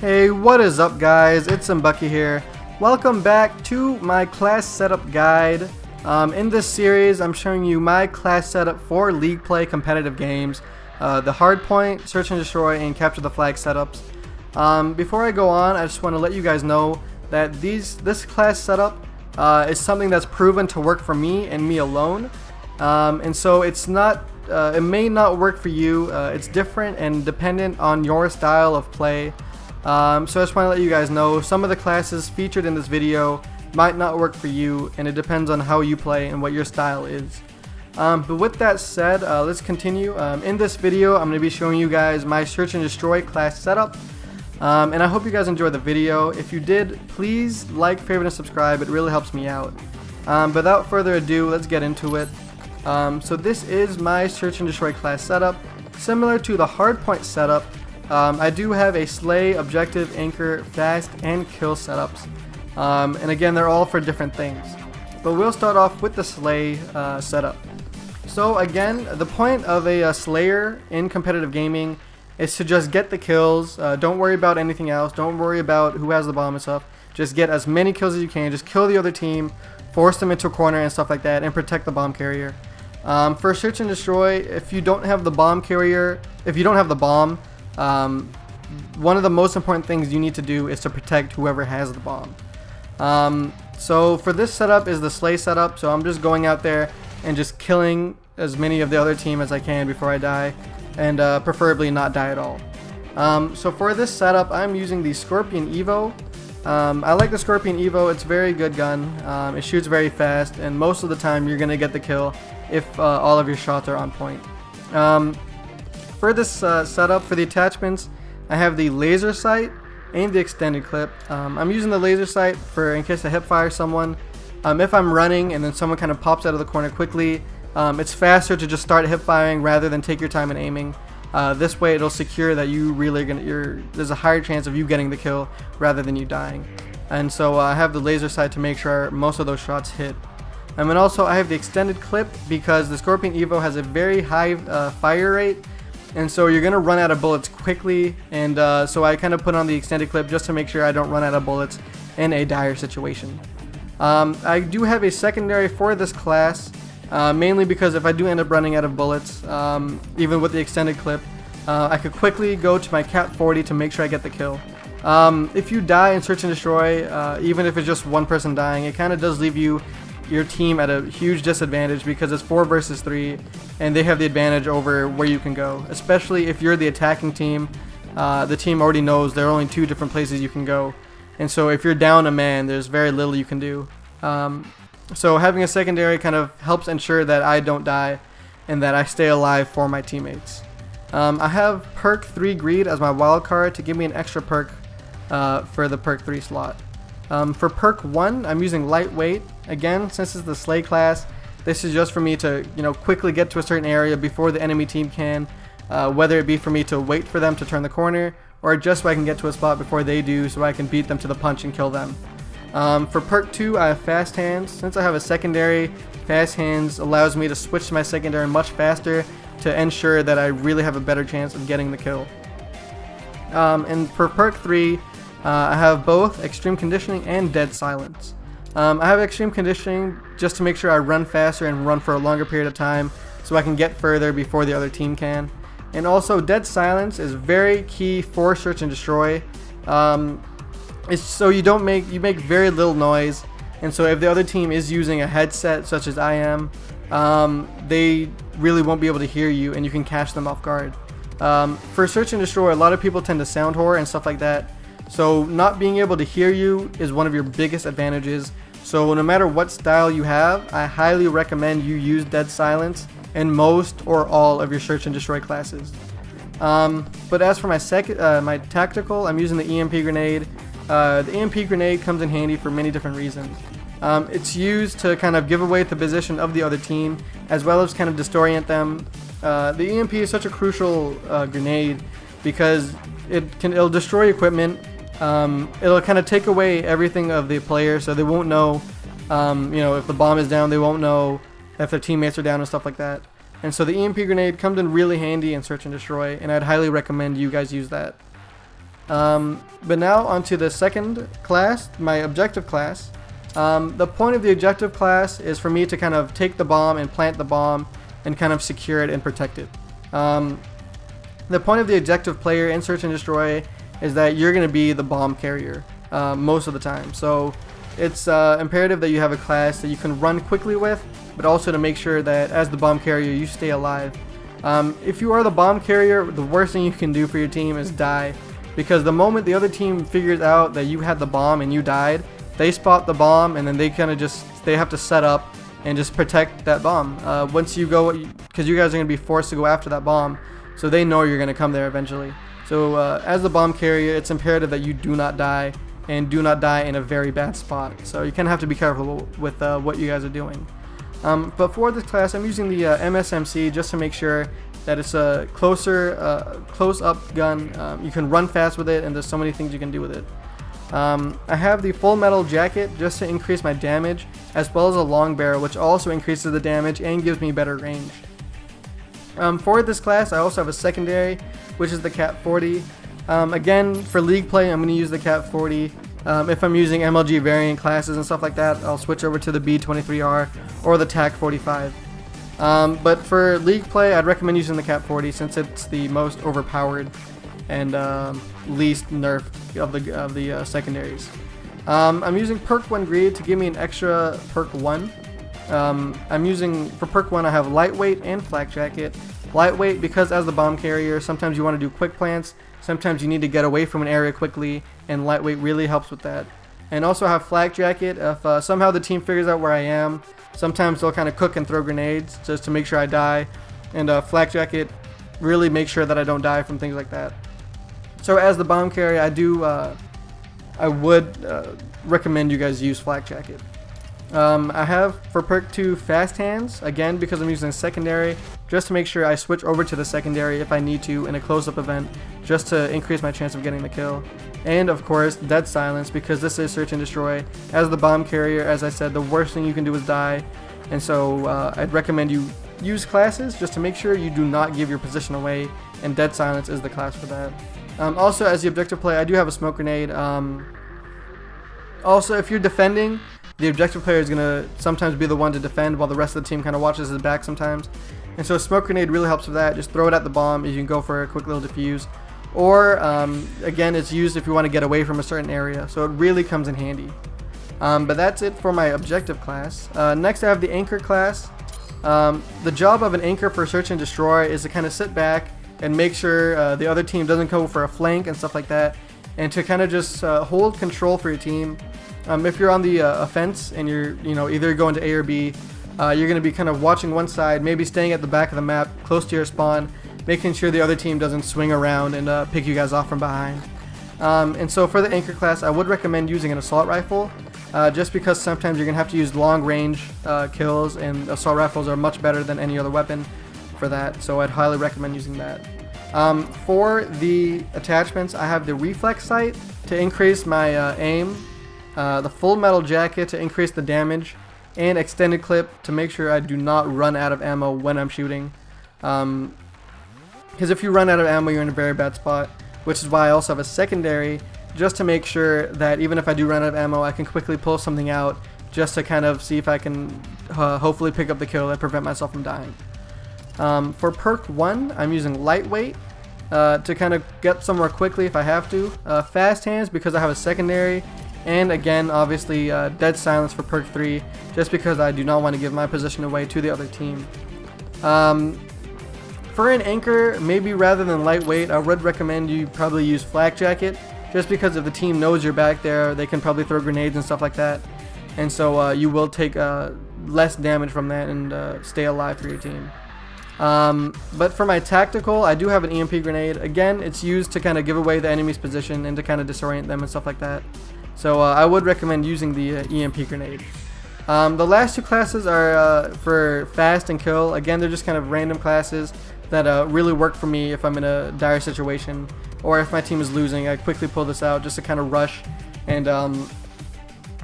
Hey, what is up guys? It's Simbucky here. Welcome back to my class setup guide. In this series I'm showing you my class setup for league play competitive games. The hardpoint, search and destroy, and capture the flag setups. Before I go on, I just want to let you guys know that this class setup is something that's proven to work for me and me alone. And so it's not, it may not work for you. It's different and dependent on your style of play. So I just want to let you guys know some of the classes featured in this video might not work for you, and it depends on how you play and what your style is. But with that said, let's continue. In this video I'm going to be showing you guys my search and destroy class setup, and I hope you guys enjoyed the video. If you did, please like, favorite, and subscribe. It really helps me out. Without further ado, let's get into it. So this is my search and destroy class setup. Similar to the hardpoint setup, I do have a Sleigh, objective, anchor, fast, and kill setups. And again, they're all for different things. But we'll start off with the Sleigh setup. So again, the point of a Slayer in competitive gaming is to just get the kills. Don't worry about anything else. Don't worry about who has the bomb and stuff. Just get as many kills as you can. Just kill the other team, force them into a corner and stuff like that, and protect the bomb carrier. For search and destroy, if you don't have the bomb carrier, if you don't have the bomb, one of the most important things you need to do is to protect whoever has the bomb. So for this setup is the Sleigh setup, so I'm just going out there and just killing as many of the other team as I can before I die, and preferably not die at all. So for this setup I'm using the Scorpion Evo. I like the Scorpion Evo. It's a very good gun. It shoots very fast, and most of the time you're gonna get the kill if all of your shots are on point. For this setup, for the attachments, I have the laser sight and the extended clip. I'm using the laser sight for in case I hip fire someone. If I'm running and then someone kind of pops out of the corner quickly, it's faster to just start hip firing rather than take your time in aiming. This way it'll secure that you really there's a higher chance of you getting the kill rather than you dying. And so I have the laser sight to make sure most of those shots hit. And then also I have the extended clip because the Scorpion Evo has a very high fire rate, and so you're gonna run out of bullets quickly, and so I kind of put on the extended clip just to make sure I don't run out of bullets in a dire situation. I do have a secondary for this class, mainly because if I do end up running out of bullets, even with the extended clip, I could quickly go to my Cap 40 to make sure I get the kill. If you die in search and destroy, even if it's just one person dying, it kind of does leave your team at a huge disadvantage because it's 4 versus 3 and they have the advantage over where you can go, especially if you're the attacking team. The team already knows there are only 2 different places you can go, and so if you're down a man, there's very little you can do. So having a secondary kind of helps ensure that I don't die and that I stay alive for my teammates. I have perk 3 greed as my wild card to give me an extra perk for the perk 3 slot. For perk 1, I'm using lightweight. Again, since it's the Sleigh class, this is just for me to quickly get to a certain area before the enemy team can, whether it be for me to wait for them to turn the corner or just so I can get to a spot before they do so I can beat them to the punch and kill them. For perk 2, I have fast hands. Since I have a secondary, fast hands allows me to switch to my secondary much faster to ensure that I really have a better chance of getting the kill. And for perk 3, I have both extreme conditioning and dead silence. I have extreme conditioning just to make sure I run faster and run for a longer period of time so I can get further before the other team can. And also dead silence is very key for search and destroy. It's so you make very little noise, and so if the other team is using a headset such as I am, they really won't be able to hear you and you can catch them off guard. For search and destroy, a lot of people tend to sound whore and stuff like that. So not being able to hear you is one of your biggest advantages. So no matter what style you have, I highly recommend you use dead silence in most or all of your search and destroy classes. But as for my tactical, I'm using the EMP grenade. The EMP grenade comes in handy for many different reasons. It's used to kind of give away the position of the other team, as well as kind of disorient them. The EMP is such a crucial grenade because it'll destroy equipment. It'll kind of take away everything of the player, so they won't know, if the bomb is down, they won't know if their teammates are down and stuff like that. And so the EMP grenade comes in really handy in search and destroy, and I'd highly recommend you guys use that. But now onto the second class, my objective class. The point of the objective class is for me to kind of take the bomb and plant the bomb and kind of secure it and protect it. The point of the objective player in Search and Destroy is that you're going to be the bomb carrier most of the time. So it's imperative that you have a class that you can run quickly with, but also to make sure that as the bomb carrier you stay alive. If you are the bomb carrier, the worst thing you can do for your team is die, because the moment the other team figures out that you had the bomb and you died, they spot the bomb and then they kind of they have to set up and just protect that bomb. Once you go, because you guys are going to be forced to go after that bomb, so they know you're going to come there eventually. So as the bomb carrier, it's imperative that you do not die, and do not die in a very bad spot. So you kind of have to be careful with what you guys are doing. But for this class, I'm using the MSMC just to make sure that it's a close-up gun. You can run fast with it, and there's so many things you can do with it. I have the full metal jacket just to increase my damage, as well as a long barrel, which also increases the damage and gives me better range. For this class, I also have a secondary, which is the Cat 40. Again, for league play, I'm going to use the Cat 40. If I'm using MLG variant classes and stuff like that, I'll switch over to the B23R or the TAC 45. But for league play, I'd recommend using the Cat 40 since it's the most overpowered and least nerfed of the secondaries. I'm using perk 1 greed to give me an extra perk 1. I'm using, for perk 1, I have lightweight and flak jacket. Lightweight because as the bomb carrier, sometimes you want to do quick plants, sometimes you need to get away from an area quickly, and lightweight really helps with that. And also I have flak jacket. If somehow the team figures out where I am, sometimes they'll kind of cook and throw grenades just to make sure I die, and flak jacket really makes sure that I don't die from things like that. So as the bomb carrier, I would recommend you guys use flak jacket. I have for perk 2 fast hands, again because I'm using a secondary, just to make sure I switch over to the secondary if I need to in a close-up event, just to increase my chance of getting the kill. And of course, dead silence, because this is Search and Destroy. As the bomb carrier, as I said, the worst thing you can do is die, and so I'd recommend you use classes just to make sure you do not give your position away, and dead silence is the class for that. Also, as the objective play, I do have a smoke grenade. Also, if you're defending, the objective player is going to sometimes be the one to defend while the rest of the team kind of watches his back sometimes. And so a smoke grenade really helps with that. Just throw it at the bomb, you can go for a quick little defuse. Or, again, it's used if you want to get away from a certain area. So it really comes in handy. But that's it for my objective class. Next I have the anchor class. The job of an anchor for Search and Destroy is to kind of sit back and make sure the other team doesn't go for a flank and stuff like that. And to kind of just hold control for your team. If you're on the offense and you're either going to A or B, you're going to be kind of watching one side, maybe staying at the back of the map close to your spawn, making sure the other team doesn't swing around and pick you guys off from behind. And so for the anchor class, I would recommend using an assault rifle, just because sometimes you're going to have to use long range kills, and assault rifles are much better than any other weapon for that, so I'd highly recommend using that. For the attachments, I have the reflex sight to increase my aim, the full metal jacket to increase the damage, and extended clip to make sure I do not run out of ammo when I'm shooting. Because if you run out of ammo, you're in a very bad spot, which is why I also have a secondary, just to make sure that even if I do run out of ammo, I can quickly pull something out just to kind of see if I can hopefully pick up the kill and prevent myself from dying. For perk 1, I'm using lightweight to kind of get somewhere quickly if I have to. Fast hands because I have a secondary, and again, obviously, dead silence for perk 3, just because I do not want to give my position away to the other team. For an anchor, maybe rather than lightweight, I would recommend you probably use flak jacket, just because if the team knows you're back there, they can probably throw grenades and stuff like that, and so you will take less damage from that and stay alive for your team. But for my tactical, I do have an EMP grenade. Again, it's used to kind of give away the enemy's position and to kind of disorient them and stuff like that. So I would recommend using the EMP grenade. The last two classes are for fast and kill. Again, they're just kind of random classes that really work for me if I'm in a dire situation, or if my team is losing. I quickly pull this out just to kind of rush and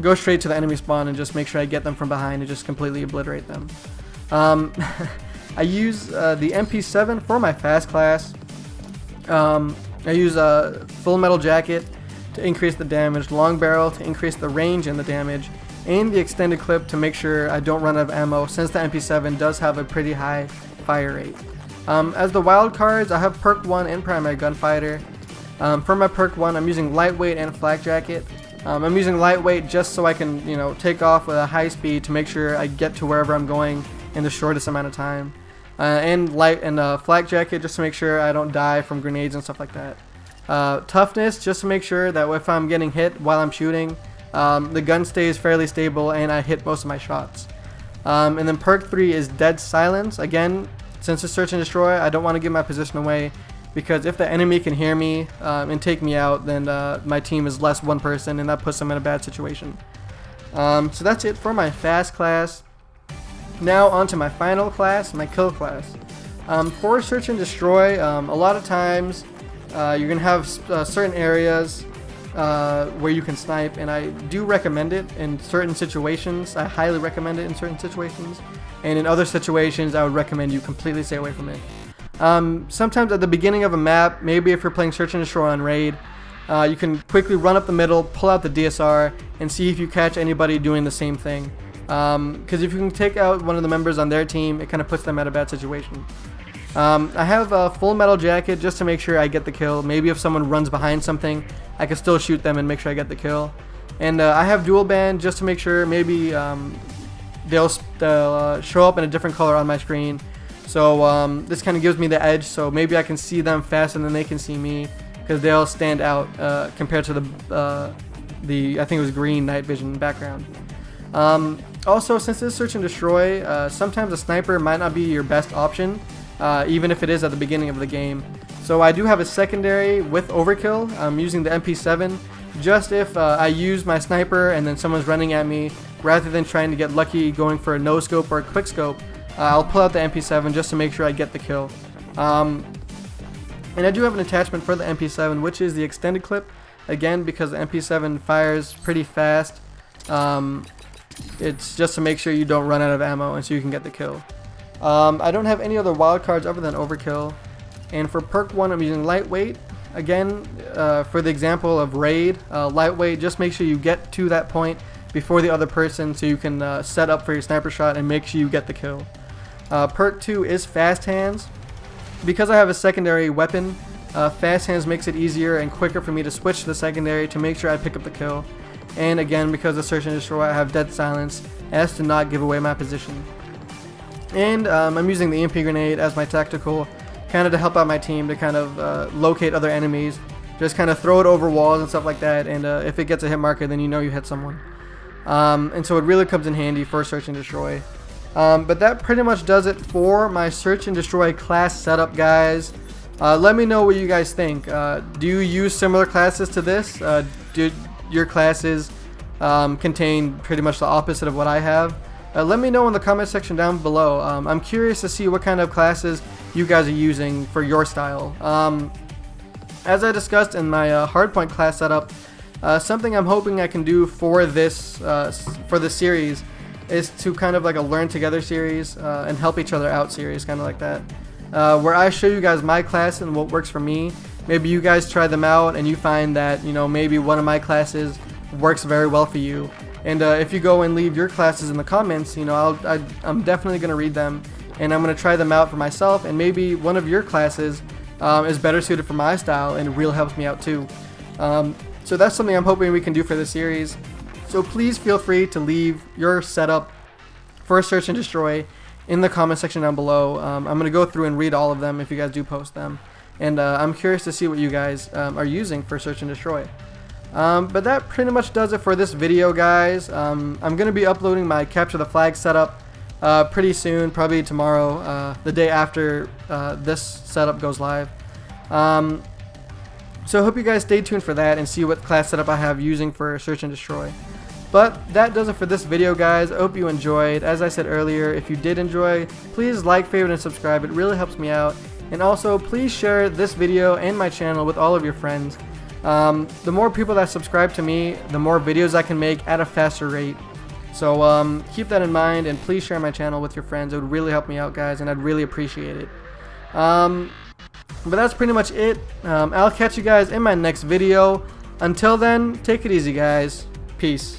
go straight to the enemy spawn and just make sure I get them from behind and just completely obliterate them. I use the MP7 for my fast class. I use a full metal jacket to increase the damage, long barrel to increase the range and the damage, and the extended clip to make sure I don't run out of ammo, since the MP7 does have a pretty high fire rate. As the wild cards, I have perk 1 and primary gunfighter. For my perk 1, I'm using lightweight and flak jacket. I'm using lightweight just so I can, take off with a high speed to make sure I get to wherever I'm going in the shortest amount of time. And flak jacket just to make sure I don't die from grenades and stuff like that. Toughness just to make sure that if I'm getting hit while I'm shooting, the gun stays fairly stable and I hit most of my shots. And then perk 3 is dead silence. Again, since it's search and destroy, I don't want to give my position away, because if the enemy can hear me and take me out, then my team is less one person, and that puts them in a bad situation. So that's it for my fast class. Now on to my final class, my kill class. For search and destroy, a lot of times you're going to have certain areas where you can snipe, and I do recommend it in certain situations. I highly recommend it in certain situations, and in other situations I would recommend you completely stay away from it. Sometimes at the beginning of a map, maybe if you're playing search and destroy on raid, you can quickly run up the middle, pull out the DSR, and see if you catch anybody doing the same thing. Because if you can take out one of the members on their team, it kind of puts them at a bad situation. I have a full metal jacket just to make sure I get the kill. Maybe if someone runs behind something, I can still shoot them and make sure I get the kill. And I have dual band just to make sure maybe they'll show up in a different color on my screen. So this kind of gives me the edge, so maybe I can see them faster than they can see me, because they'll stand out compared to the I think it was green night vision background. Also, since it's search and destroy, sometimes a sniper might not be your best option, even if it is at the beginning of the game. So I do have a secondary with overkill. I'm using the MP7 just if I use my sniper and then someone's running at me, rather than trying to get lucky going for a no scope or a quick scope. I'll pull out the MP7 just to make sure I get the kill. And I do have an attachment for the MP7, which is the extended clip. Again, because the MP7 fires pretty fast, it's just to make sure you don't run out of ammo and so you can get the kill. I don't have any other wild cards other than overkill. And for perk 1, I'm using lightweight. Again, for the example of raid, lightweight, just make sure you get to that point before the other person so you can set up for your sniper shot and make sure you get the kill. Perk 2 is fast hands. Because I have a secondary weapon, fast hands makes it easier and quicker for me to switch to the secondary to make sure I pick up the kill. And again, because of search and destroy, I have dead silence as to not give away my position. And I'm using the EMP grenade as my tactical, kind of to help out my team to kind of locate other enemies. Just kind of throw it over walls and stuff like that, and if it gets a hit marker, then you know you hit someone. And so it really comes in handy for search and destroy. But that pretty much does it for my search and destroy class setup, guys. Let me know what you guys think. Do you use similar classes to this? Do your classes contain pretty much the opposite of what I have? Let me know in the comment section down below. I'm curious to see what kind of classes you guys are using for your style. As I discussed in my hardpoint class setup, something I'm hoping I can do for this series is to kind of like a learn together series and help each other out series, kind of like that, where I show you guys my class and what works for me. Maybe you guys try them out and you find that maybe one of my classes works very well for you. And if you go and leave your classes in the comments, I'm definitely going to read them, and I'm going to try them out for myself, and maybe one of your classes is better suited for my style and really helps me out too. So that's something I'm hoping we can do for this series. So please feel free to leave your setup for search and destroy in the comment section down below. I'm going to go through and read all of them if you guys do post them. And I'm curious to see what you guys are using for search and destroy. But that pretty much does it for this video, guys. I'm going to be uploading my capture the flag setup pretty soon, probably tomorrow, the day after this setup goes live. So I hope you guys stay tuned for that and see what class setup I have using for search and destroy. But that does it for this video, guys. I hope you enjoyed. As I said earlier, if you did enjoy, please like, favorite, and subscribe. It really helps me out. And also, please share this video and my channel with all of your friends. The more people that subscribe to me, the more videos I can make at a faster rate. So keep that in mind, and please share my channel with your friends. It would really help me out, guys, and I'd really appreciate it. But that's pretty much it. I'll catch you guys in my next video. Until then, take it easy, guys. Peace.